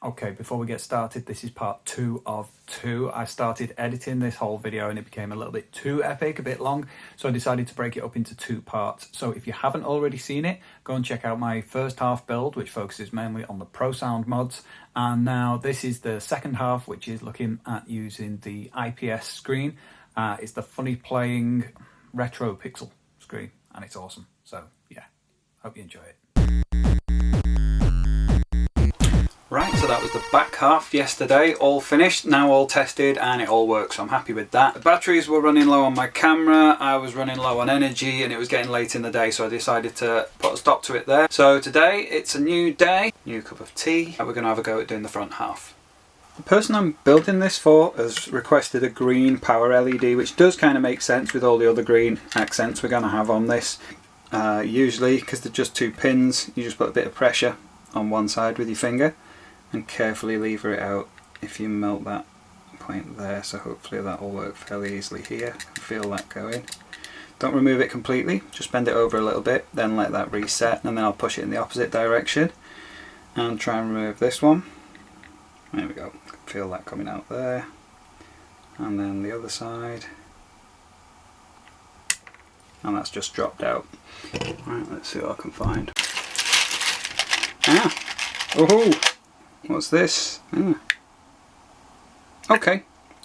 Okay, before we get started, this is part 2 of 2. I started editing this whole video and it became a little bit too epic, a bit long, so I decided to break it up into 2 parts. So if you haven't already seen it, go and check out my first half build, which focuses mainly on the Prosound mods. And now this is the second half, which is looking at using the IPS screen. It's the FunnyPlaying Retro Pixel screen, and it's awesome. So yeah, hope you enjoy it. Right, so that was the back half yesterday, all finished, now all tested, and it all works, so I'm happy with that. The batteries were running low on my camera, I was running low on energy, and it was getting late in the day, so I decided to put a stop to it there. So today, it's a new day, new cup of tea, and we're going to have a go at doing the front half. The person I'm building this for has requested a green power LED, which does kind of make sense with all the other green accents we're going to have on this. Usually, because they're just 2 pins, you just put a bit of pressure on one side with your finger and carefully lever it out if you melt that point there, so hopefully that will work fairly easily here. I can feel that going. Don't remove it completely, just bend it over a little bit, then let that reset, and then I'll push it in the opposite direction and try and remove this one. There we go, feel that coming out there, and then the other side, and that's just dropped out. Right, let's see what I can find. Oh! What's this? Okay,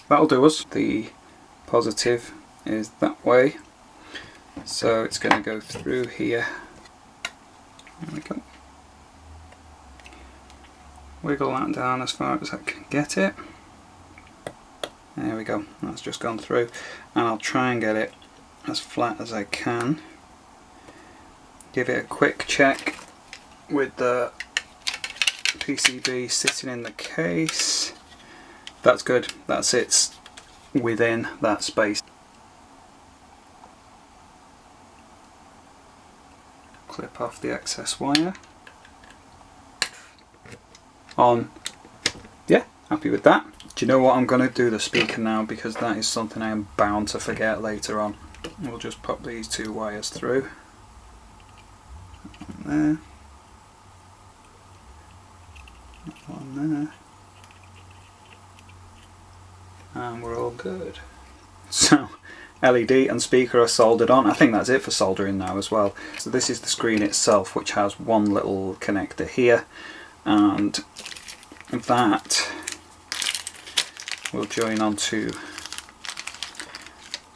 that'll do us. The positive is that way, so it's going to go through here. There we go. Wiggle that down as far as I can get it. There we go, that's just gone through, and I'll try and get it as flat as I can. Give it a quick check with the PCB sitting in the case. That's good, that sits within that space. Clip off the excess wire. On. Yeah, happy with that. Do you know what, I'm going to do the speaker now because that is something I am bound to forget later on. We'll just pop these 2 wires through. There. One there, and we're all good. So LED and speaker are soldered on. I think that's it for soldering now as well. So this is the screen itself, which has one little connector here, and that will join onto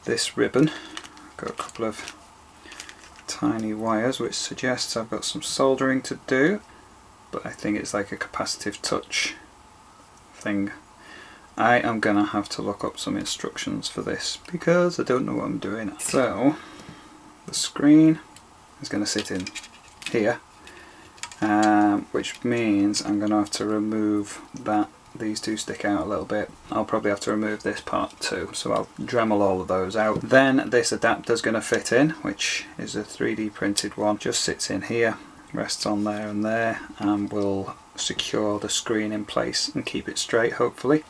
this ribbon. I've got a couple of tiny wires, which suggests I've got some soldering to do, but I think it's like a capacitive touch thing. I am gonna have to look up some instructions for this because I don't know what I'm doing. So the screen is gonna sit in here, which means I'm gonna have to remove that. These 2 stick out a little bit. I'll probably have to remove this part too, so I'll Dremel all of those out. Then this adapter's gonna fit in, which is a 3D printed one, just sits in here, rests on there, and will secure the screen in place and keep it straight, hopefully.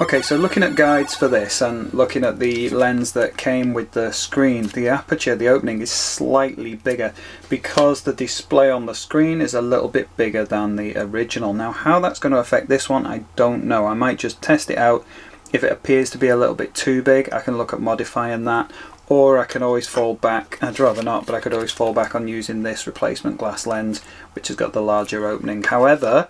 Okay, so looking at guides for this and looking at the lens that came with the screen, the aperture, the opening is slightly bigger because the display on the screen is a little bit bigger than the original. Now how that's going to affect this one, I don't know. I might just test it out. If it appears to be a little bit too big, I can look at modifying that, or I can always fall back. I'd rather not, but I could always fall back on using this replacement glass lens, which has got the larger opening. However,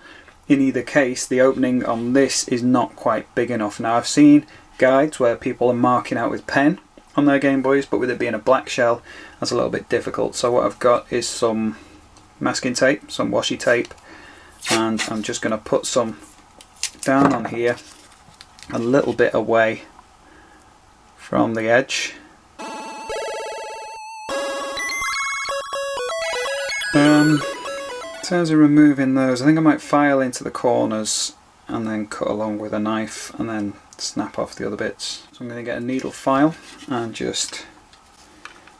in either case, the opening on this is not quite big enough. Now I've seen guides where people are marking out with pen on their Game Boys, but with it being a black shell, that's a little bit difficult. So what I've got is some masking tape, some washi tape, and I'm just going to put some down on here, a little bit away from the edge. In terms of removing those, I think I might file into the corners and then cut along with a knife and then snap off the other bits. So I'm going to get a needle file and just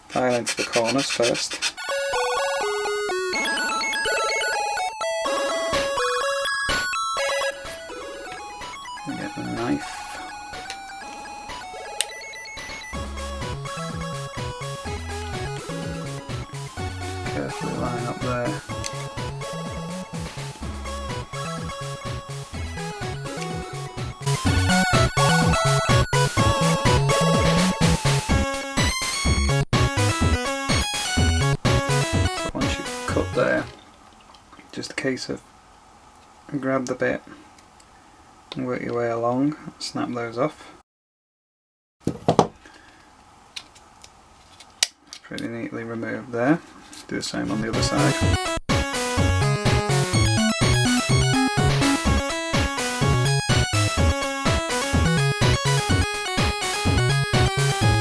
file into the corners first. Get the knife. Carefully line up there. So once you've cut there, just a case of grab the bit and work your way along, snap those off. Pretty neatly removed there. Do the same on the other side.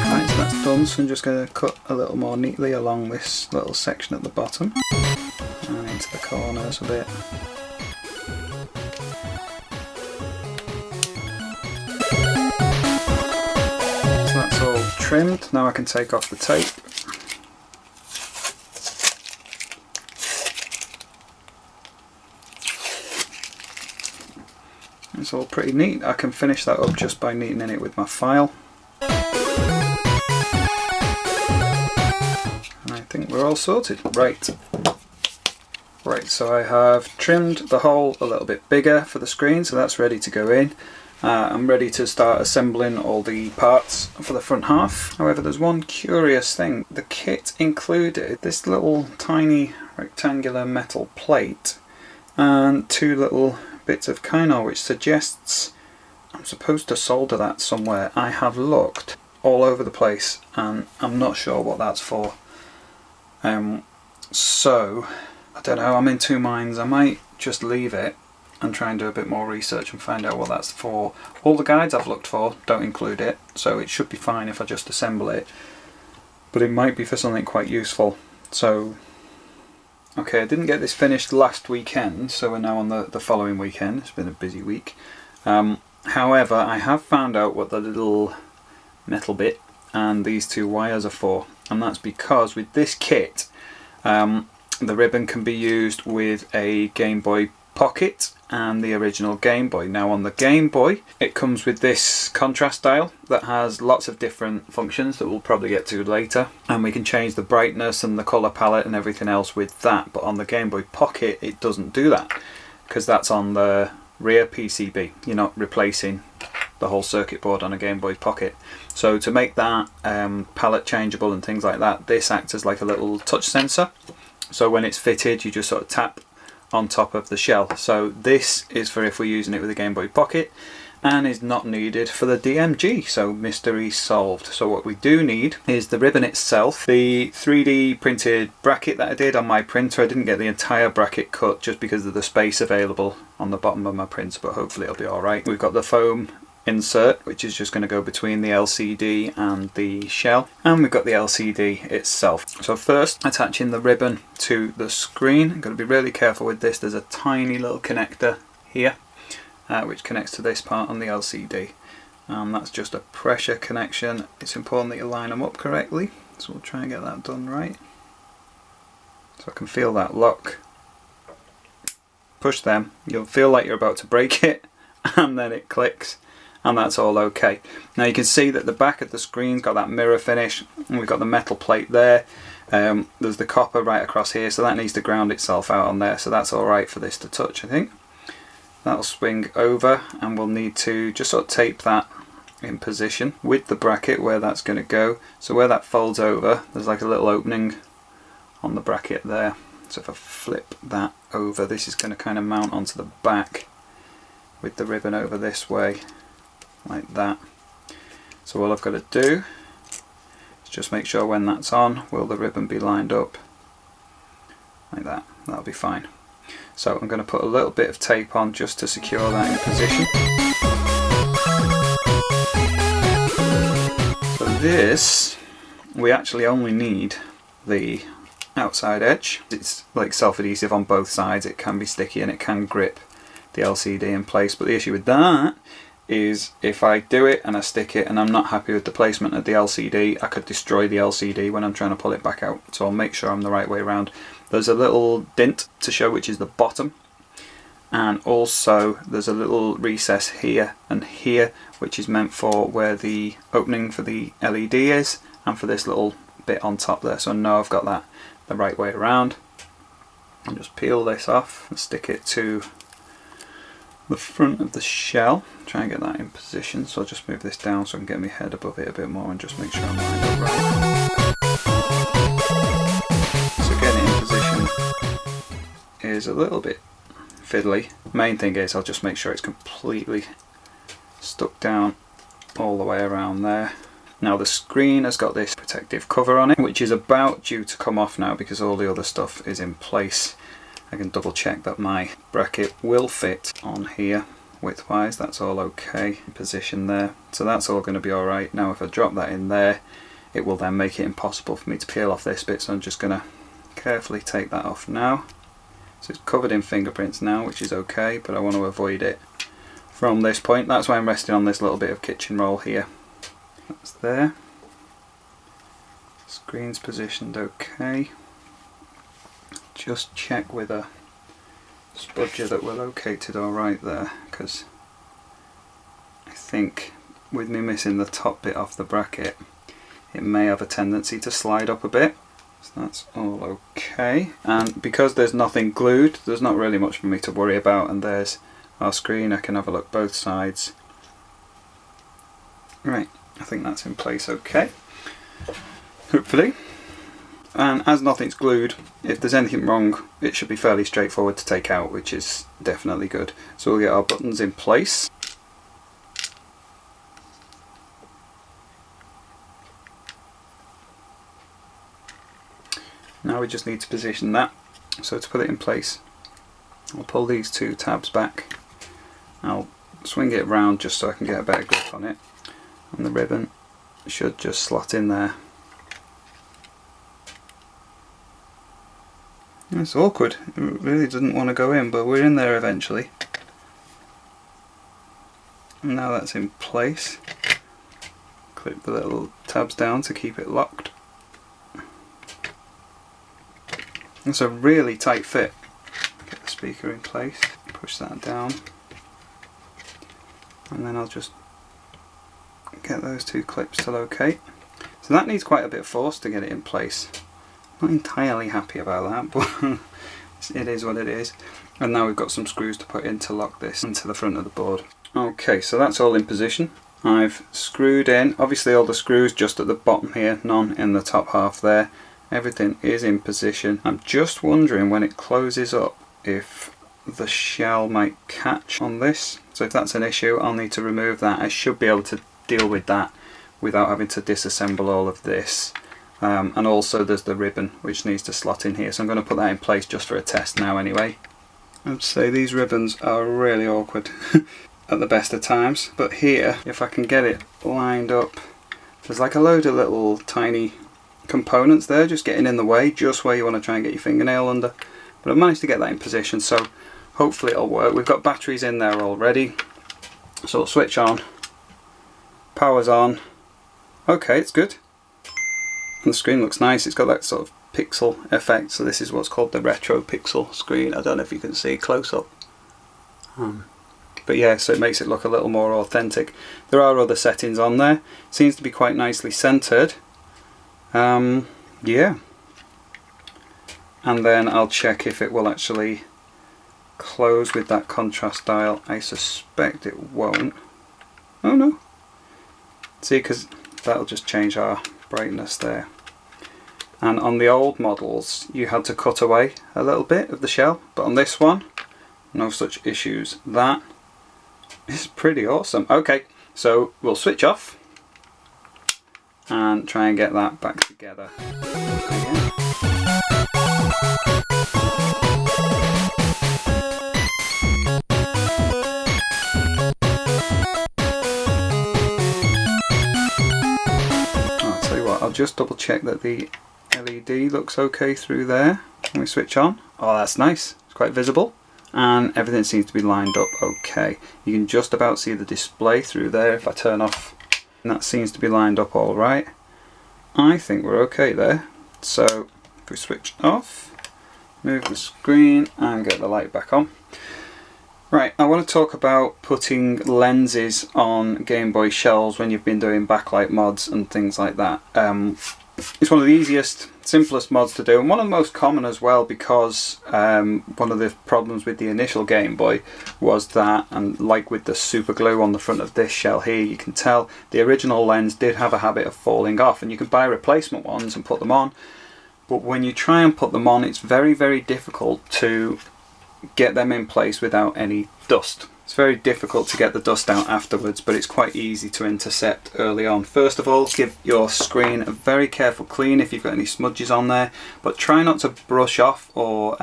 Right, so that's done, so I'm just going to cut a little more neatly along this little section at the bottom and into the corners a bit. So that's all trimmed. Now I can take off the tape. It's all pretty neat. I can finish that up just by neatening it with my file. And I think we're all sorted. Right, so I have trimmed the hole a little bit bigger for the screen, so that's ready to go in. I'm ready to start assembling all the parts for the front half. However, there's one curious thing. The kit included this little tiny rectangular metal plate and two little bits of Canon, which suggests I'm supposed to solder that somewhere. I have looked all over the place and I'm not sure what that's for. So I don't know, I'm in two minds. I might just leave it and try and do a bit more research and find out what that's for. All the guides I've looked for don't include it, so it should be fine if I just assemble it, but it might be for something quite useful. So okay, I didn't get this finished last weekend, so we're now on the following weekend. It's been a busy week. However, I have found out what the little metal bit and these two wires are for, and that's because with this kit, the ribbon can be used with a Game Boy Pocket and the original Game Boy. Now on the Game Boy, it comes with this contrast dial that has lots of different functions that we'll probably get to later, and we can change the brightness and the colour palette and everything else with that. But on the Game Boy Pocket it doesn't do that, because that's on the rear PCB. You're not replacing the whole circuit board on a Game Boy Pocket. So to make that palette changeable and things like that, this acts as like a little touch sensor. So when it's fitted, you just sort of tap on top of the shell. So this is for if we're using it with a Game Boy Pocket, and is not needed for the DMG, so mystery solved. So what we do need is the ribbon itself, the 3D printed bracket that I did on my printer. I didn't get the entire bracket cut just because of the space available on the bottom of my printer, but hopefully it'll be alright. We've got the foam insert, which is just going to go between the LCD and the shell, and we've got the LCD itself. So first, attaching the ribbon to the screen. I'm going to be really careful with this. There's a tiny little connector here which connects to this part on the LCD. That's just a pressure connection. It's important that you line them up correctly, so we'll try and get that done right. So I can feel that lock. Push them, you'll feel like you're about to break it, and then it clicks, and that's all okay. Now you can see that the back of the screen's got that mirror finish, and we've got the metal plate there. There's the copper right across here, so that needs to ground itself out on there, so that's alright for this to touch, I think. That'll swing over, and we'll need to just sort of tape that in position with the bracket where that's going to go. So where that folds over, there's like a little opening on the bracket there. So if I flip that over, this is going to kind of mount onto the back with the ribbon over this way, like that. So all I've got to do is just make sure when that's on, will the ribbon be lined up like that. That'll be fine. So I'm going to put a little bit of tape on just to secure that in position. So this, we actually only need the outside edge. It's like self-adhesive on both sides. It can be sticky and it can grip the LCD in place, but the issue with that is if I do it and I stick it and I'm not happy with the placement of the LCD, I could destroy the LCD when I'm trying to pull it back out. So I'll make sure I'm the right way around. There's a little dent to show which is the bottom, and also there's a little recess here and here which is meant for where the opening for the LED is, and for this little bit on top there, so I know I've got that the right way around. I'll just peel this off and stick it to the front of the shell, try and get that in position. So I'll just move this down so I can get my head above it a bit more and just make sure I'm lined up right. So getting it in position is a little bit fiddly. Main thing is I'll just make sure it's completely stuck down all the way around there. Now the screen has got this protective cover on it, which is about due to come off now because all the other stuff is in place. I can double check that my bracket will fit on here widthwise, that's all okay in position there. So that's all going to be alright. Now if I drop that in there, it will then make it impossible for me to peel off this bit, so I'm just going to carefully take that off now. So it's covered in fingerprints now, which is okay, but I want to avoid it from this point. That's why I'm resting on this little bit of kitchen roll here. That's there. Screen's positioned okay. Just check with a spudger that we're located alright there, because I think with me missing the top bit off the bracket it may have a tendency to slide up a bit. So that's all okay, and because there's nothing glued there's not really much for me to worry about, and there's our screen. I can have a look both sides. Right, I think that's in place okay, hopefully. And as nothing's glued, if there's anything wrong it should be fairly straightforward to take out, which is definitely good. So we'll get our buttons in place. Now we just need to position that. So to put it in place, I'll pull these two tabs back. I'll swing it round just so I can get a better grip on it. And the ribbon should just slot in there. It's awkward, it really doesn't want to go in, but we're in there eventually. And now that's in place. Clip the little tabs down to keep it locked. It's a really tight fit. Get the speaker in place, push that down, and then I'll just get those two clips to locate. So that needs quite a bit of force to get it in place. Not entirely happy about that, but it is what it is. And now we've got some screws to put in to lock this into the front of the board. Okay, so that's all in position. I've screwed in, obviously all the screws just at the bottom here, none in the top half there. Everything is in position. I'm just wondering when it closes up if the shell might catch on this. So if that's an issue, I'll need to remove that. I should be able to deal with that without having to disassemble all of this. And also there's the ribbon which needs to slot in here, so I'm going to put that in place just for a test now anyway. I'd say these ribbons are really awkward at the best of times, but here if I can get it lined up, there's like a load of little tiny components there just getting in the way, just where you want to try and get your fingernail under, but I've managed to get that in position, so hopefully it'll work. We've got batteries in there already, so we'll switch on, power's on, okay, it's good. And the screen looks nice, it's got that sort of pixel effect, so this is what's called the RetroPixel screen. I don't know if you can see close up. But yeah, so it makes it look a little more authentic. There are other settings on there. It seems to be quite nicely centered. Yeah. And then I'll check if it will actually close with that contrast dial. I suspect it won't. Oh no. See, because that'll just change our brightness there. And on the old models you had to cut away a little bit of the shell, but on this one no such issues. That is pretty awesome. Okay, so we'll switch off and try and get that back together again. I'll just double check that the LED looks okay through there when we switch on. Oh, that's nice, it's quite visible, and everything seems to be lined up okay. You can just about see the display through there if I turn off, and that seems to be lined up all right. I think we're okay there. So if we switch off, move the screen and get the light back on. Right, I want to talk about putting lenses on Game Boy shells when you've been doing backlight mods and things like that. It's one of the easiest, simplest mods to do, and one of the most common as well, because one of the problems with the initial Game Boy was that, and like with the super glue on the front of this shell here, you can tell the original lens did have a habit of falling off, and you can buy replacement ones and put them on, but when you try and put them on, it's very, very difficult to get them in place without any dust. It's very difficult to get the dust out afterwards, but it's quite easy to intercept early on. First of all, give your screen a very careful clean if you've got any smudges on there, but try not to brush off or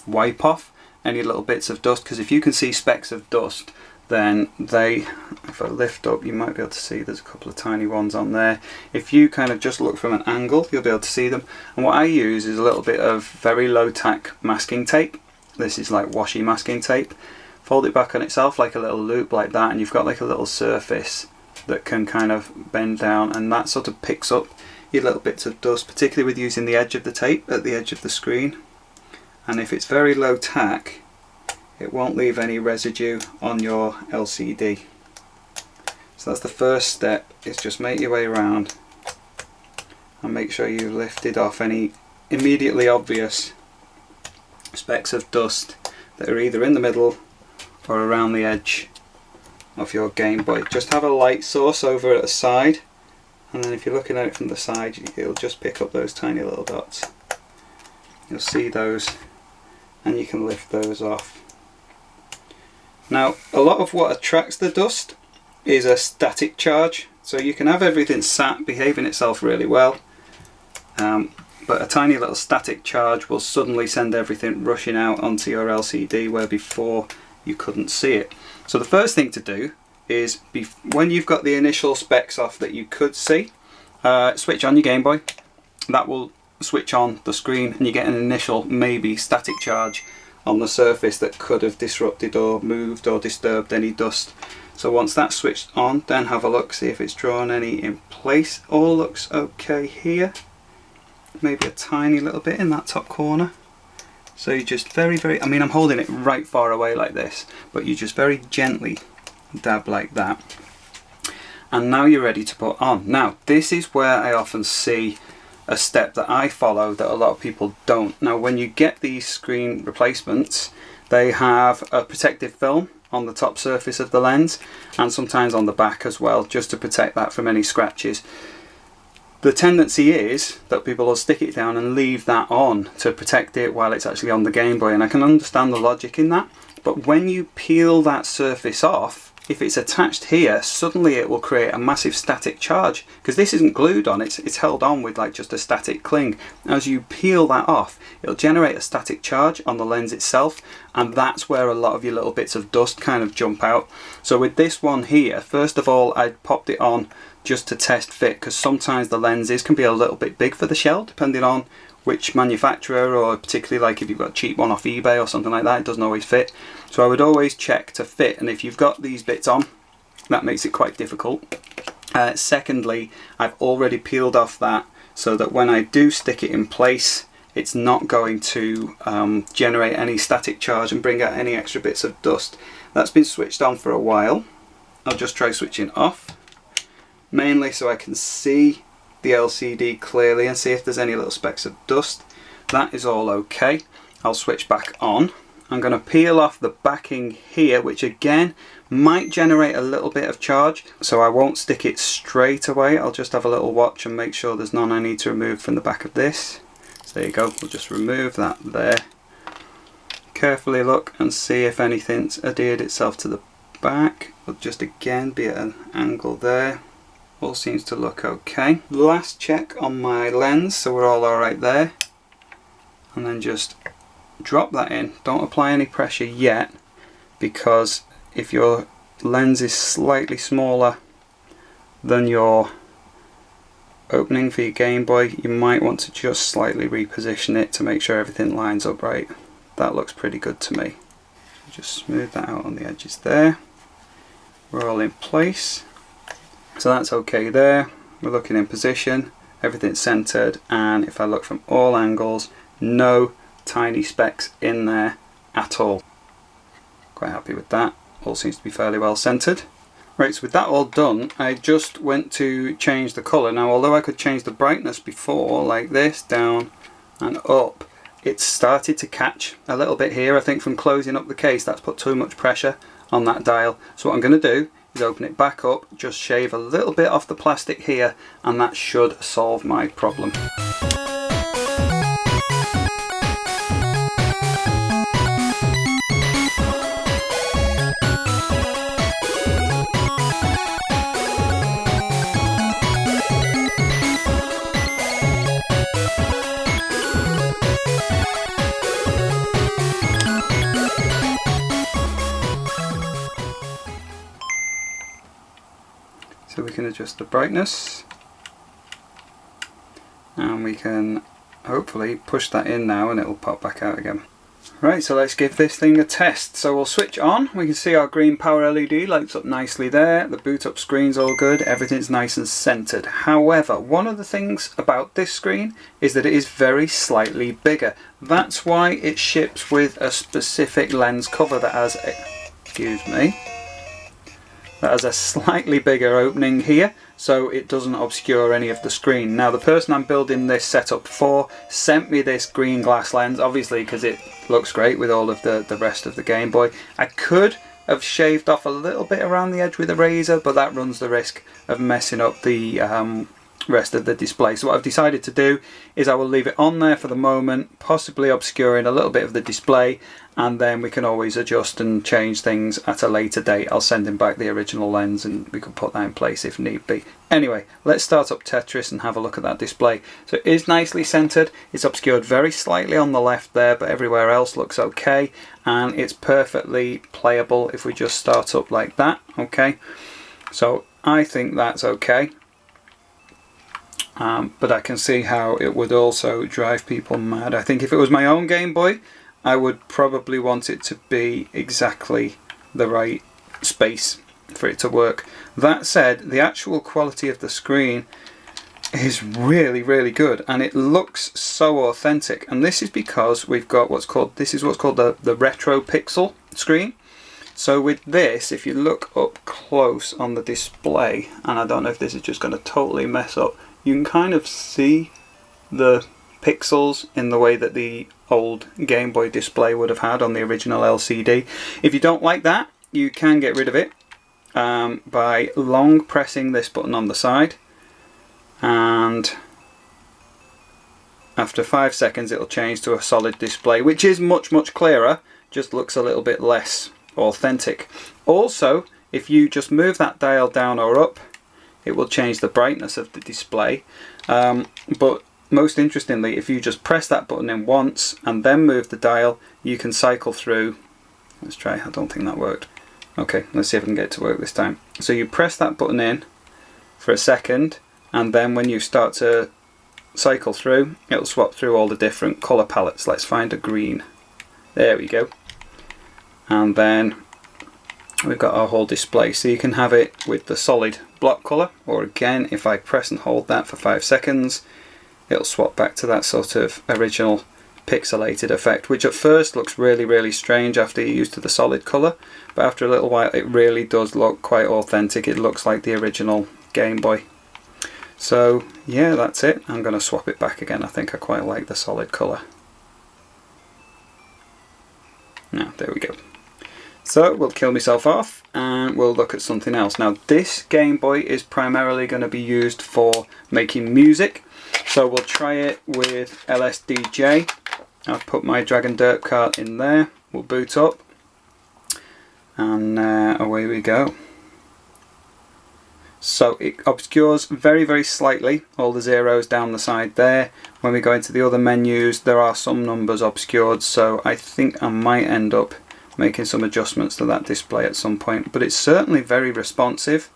wipe off any little bits of dust, because if you can see specks of dust, then if I lift up, you might be able to see there's a couple of tiny ones on there. If you kind of just look from an angle, you'll be able to see them. And what I use is a little bit of very low tack masking tape. This is like washi masking tape. Fold it back on itself like a little loop like that, and you've got like a little surface that can kind of bend down, and that sort of picks up your little bits of dust, particularly with using the edge of the tape at the edge of the screen. And if it's very low tack, it won't leave any residue on your LCD. So that's the first step, is just make your way around and make sure you've lifted off any immediately obvious specks of dust that are either in the middle or around the edge of your Game Boy. Just have a light source over at the side, and then if you're looking at it from the side, it'll just pick up those tiny little dots. You'll see those, and you can lift those off. Now, a lot of what attracts the dust is a static charge, so you can have everything sat behaving itself really well, but a tiny little static charge will suddenly send everything rushing out onto your LCD where before you couldn't see it. So the first thing to do is, when you've got the initial specs off that you could see, switch on your Game Boy. That will switch on the screen, and you get an initial maybe static charge on the surface that could have disrupted or moved or disturbed any dust. So once that's switched on, then have a look, see if it's drawn any in place. All looks okay here. Maybe a tiny little bit in that top corner. So you just I mean, I'm holding it right far away like this, but you just very gently dab like that. And now you're ready to put on. Now, this is where I often see a step that I follow that a lot of people don't. Now, when you get these screen replacements, they have a protective film on the top surface of the lens, and sometimes on the back as well, just to protect that from any scratches. The tendency is that people will stick it down and leave that on to protect it while it's actually on the Game Boy, and I can understand the logic in that, but when you peel that surface off, if it's attached here, suddenly it will create a massive static charge, because this isn't glued on, it's held on with like just a static cling. As you peel that off, it'll generate a static charge on the lens itself, and that's where a lot of your little bits of dust kind of jump out. So with this one here, first of all, I popped it on just to test fit, because sometimes the lenses can be a little bit big for the shell depending on which manufacturer, or particularly like if you've got a cheap one off eBay or something like that, it doesn't always fit. So I would always check to fit, and if you've got these bits on, that makes it quite difficult. Secondly, I've already peeled off that so that when I do stick it in place, it's not going to generate any static charge and bring out any extra bits of dust. That's been switched on for a while. I'll just try switching off, mainly so I can see the LCD clearly and see if there's any little specks of dust. That is all okay. I'll switch back on. I'm going to peel off the backing here, which again might generate a little bit of charge, so I won't stick it straight away. I'll just have a little watch and make sure there's none I need to remove from the back of this. So there you go, we'll just remove that there. Carefully look and see if anything's adhered itself to the back. We'll just again be at an angle there. All seems to look okay. Last check on my lens, so we're all alright there. And then just drop that in. Don't apply any pressure yet, because if your lens is slightly smaller than your opening for your Game Boy, you might want to just slightly reposition it to make sure everything lines up right. That looks pretty good to me. Just smooth that out on the edges there. We're all in place. So that's okay there. We're looking in position, everything's centered, and if I look from all angles, no tiny specks in there at all. Quite happy with that. All seems to be fairly well centered. Right, so with that all done, I just went to change the colour. Now, although I could change the brightness before, like this, down and up, it started to catch a little bit here. I think from closing up the case, that's put too much pressure on that dial. So what I'm going to do is open it back up, just shave a little bit off the plastic here, and that should solve my problem. So we can adjust the brightness, and we can hopefully push that in now and it will pop back out again. Right, so let's give this thing a test. So we'll switch on. We can see our green power LED lights up nicely there. The boot up screen's all good. Everything's nice and centered. However, one of the things about this screen is that it is very slightly bigger. That's why it ships with a specific lens cover that has that has a slightly bigger opening here, so it doesn't obscure any of the screen. Now, the person I'm building this setup for sent me this green glass lens, obviously because it looks great with all of the rest of the Game Boy. I could have shaved off a little bit around the edge with a razor, but that runs the risk of messing up the rest of the display. So what I've decided to do is I will leave it on there for the moment, possibly obscuring a little bit of the display, and then we can always adjust and change things at a later date. I'll send him back the original lens and we can put that in place if need be. Anyway, let's start up Tetris and have a look at that display. So it is nicely centered. It's obscured very slightly on the left there, but everywhere else looks okay, and it's perfectly playable if we just start up like that. Okay, so I think that's okay. But I can see how it would also drive people mad. I think if it was my own Game Boy, I would probably want it to be exactly the right space for it to work. That said, the actual quality of the screen is really, really good, and it looks so authentic. And this is because we've got what's called the RetroPixel screen. So with this, if you look up close on the display, and I don't know if this is just going to totally mess up, you can kind of see the pixels in the way that the old Game Boy display would have had on the original LCD. If you don't like that, you can get rid of it by long pressing this button on the side, and after 5 seconds it'll change to a solid display, which is much clearer, just looks a little bit less authentic. Also, if you just move that dial down or up, it will change the brightness of the display, but most interestingly, if you just press that button in once and then move the dial, you can cycle through. Let's try. I don't think that worked. Okay, let's see if I can get it to work this time. So you press that button in for a second, and then when you start to cycle through, it'll swap through all the different colour palettes. Let's find a green. There we go. And then we've got our whole display. So you can have it with the solid block colour, or again, if I press and hold that for 5 seconds, it'll swap back to that sort of original pixelated effect, which at first looks really strange after you're used to the solid colour, but after a little while it really does look quite authentic. It looks like the original Game Boy. So yeah, that's it. I'm going to swap it back again. I think I quite like the solid colour. Now, there we go. So we'll kill myself off and we'll look at something else. Now, this Game Boy is primarily going to be used for making music. So we'll try it with LSDJ. I've put my Dragon Derp cart in there. We'll boot up and away we go. So it obscures very slightly all the zeros down the side there. When we go into the other menus, there are some numbers obscured, so I think I might end up making some adjustments to that display at some point. But it's certainly very responsive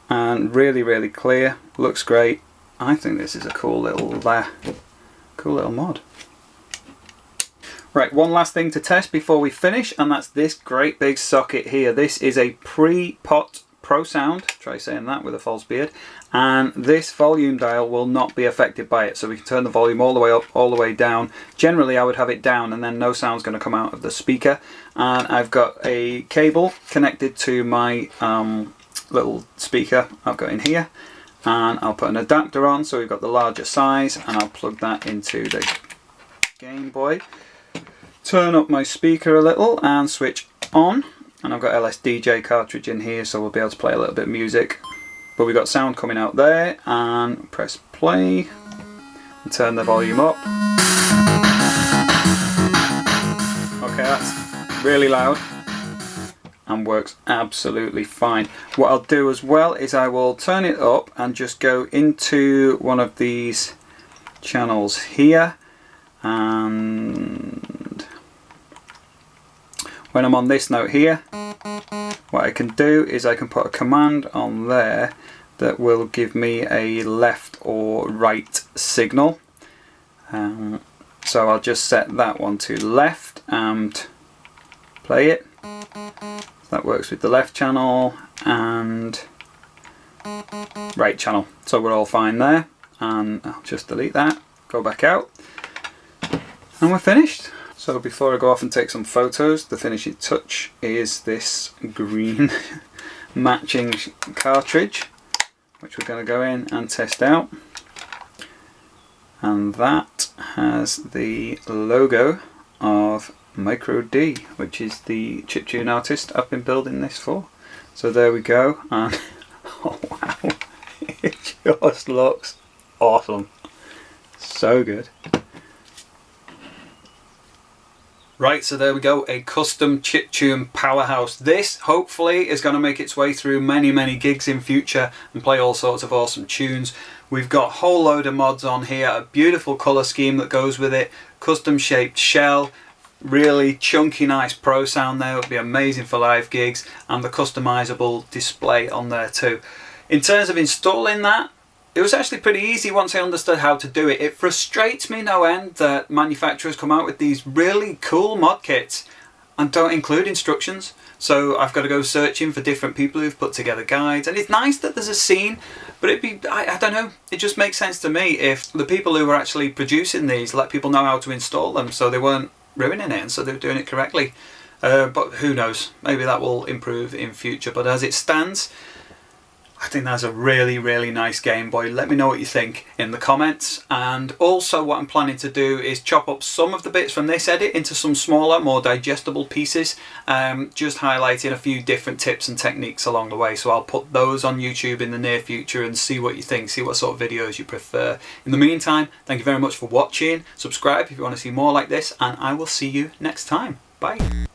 and really clear. Looks great. I think this is a cool little mod. Right, one last thing to test before we finish, and that's this great big socket here. This is a pre-pot Prosound, try saying that with a false beard, and this volume dial will not be affected by it, so we can turn the volume all the way up, all the way down. Generally I would have it down and then no sound's going to come out of the speaker. And I've got a cable connected to my little speaker I've got in here, and I'll put an adapter on, so we've got the larger size, and I'll plug that into the Game Boy, turn up my speaker a little and switch on. And I've got LSDJ cartridge in here, so we'll be able to play a little bit of music. But we've got sound coming out there, and press play and turn the volume up. Okay, that's really loud and works absolutely fine. What I'll do as well is I will turn it up and just go into one of these channels here, and when I'm on this note here, what I can do is I can put a command on there that will give me a left or right signal. So I'll just set that one to left and play it. That works with the left channel and right channel. So we're all fine there. And I'll just delete that, go back out, and we're finished. So before I go off and take some photos, the finishing touch is this green matching cartridge, which we're going to go in and test out. And that has the logo of Micro D, which is the chiptune artist I've been building this for. So there we go, and oh wow, it just looks awesome. So good. Right, so there we go, a custom chiptune powerhouse. This hopefully is going to make its way through many gigs in future and play all sorts of awesome tunes. We've got a whole load of mods on here, a beautiful colour scheme that goes with it, custom shaped shell, really chunky nice pro sound there, would be amazing for live gigs, and the customizable display on there too. In terms of installing that, it was actually pretty easy once I understood how to do it. It frustrates me no end that manufacturers come out with these really cool mod kits and don't include instructions. So I've got to go searching for different people who've put together guides. And it's nice that there's a scene, but I don't know, it just makes sense to me if the people who were actually producing these let people know how to install them so they weren't ruining it and so they were doing it correctly. But who knows, maybe that will improve in future. But as it stands, I think that's a really nice Game Boy. Let me know what you think in the comments. And also what I'm planning to do is chop up some of the bits from this edit into some smaller, more digestible pieces, just highlighting a few different tips and techniques along the way. So I'll put those on YouTube in the near future and see what you think, see what sort of videos you prefer. In the meantime, thank you very much for watching. Subscribe if you want to see more like this, and I will see you next time. Bye.